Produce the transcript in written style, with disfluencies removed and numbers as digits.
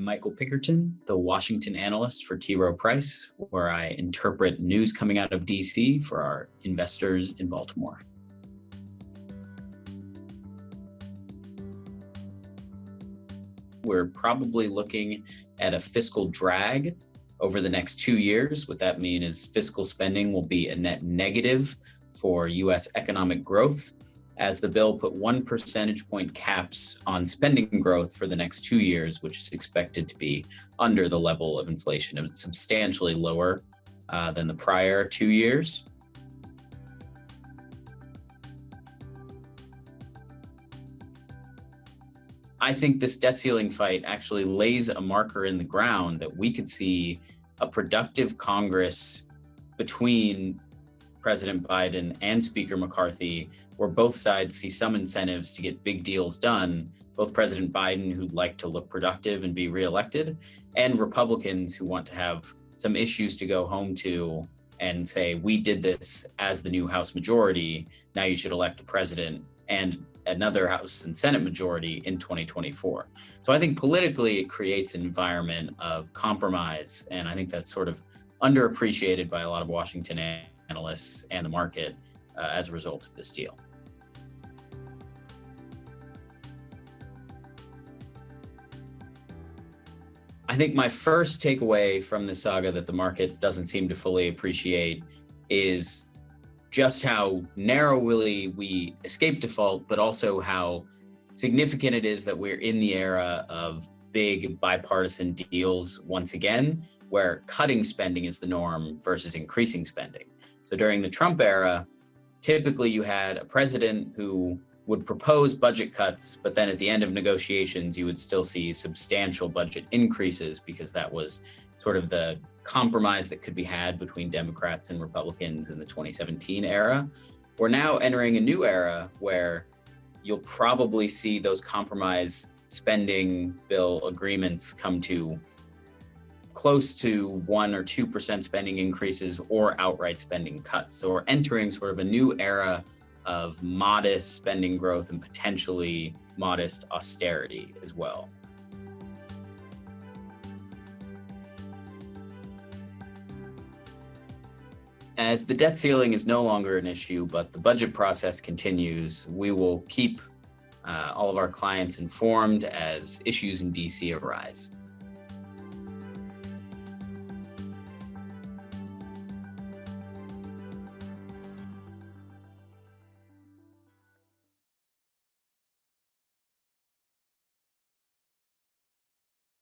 I'm Michael Pickerton, the Washington analyst for T. Rowe Price, where I interpret news coming out of DC for our investors in Baltimore. We're probably looking at a fiscal drag over the next 2 years. What that means is fiscal spending will be a net negative for US economic growth, as the bill put 1 percentage point caps on spending growth for the next 2 years, which is expected to be under the level of inflation and substantially lower than the prior 2 years. I think this debt ceiling fight actually lays a marker in the ground that we could see a productive Congress between President Biden and Speaker McCarthy, where both sides see some incentives to get big deals done, both President Biden, who'd like to look productive and be reelected, and Republicans who want to have some issues to go home to and say, we did this as the new House majority, now you should elect a president and another House and Senate majority in 2024. So I think politically it creates an environment of compromise, and I think that's sort of underappreciated by a lot of Washington analysts and the market as a result of this deal. I think my first takeaway from this saga that the market doesn't seem to fully appreciate is just how narrowly we escape default, but also how significant it is that we're in the era of big bipartisan deals once again, where cutting spending is the norm versus increasing spending. So during the Trump era, typically you had a president who would propose budget cuts, but then at the end of negotiations, you would still see substantial budget increases because that was sort of the compromise that could be had between Democrats and Republicans in the 2017 era. We're now entering a new era where you'll probably see those compromise spending bill agreements come to close to 1 or 2% spending increases or outright spending cuts. So we're entering sort of a new era of modest spending growth and potentially modest austerity as well. As the debt ceiling is no longer an issue, but the budget process continues, we will keep all of our clients informed as issues in DC arise.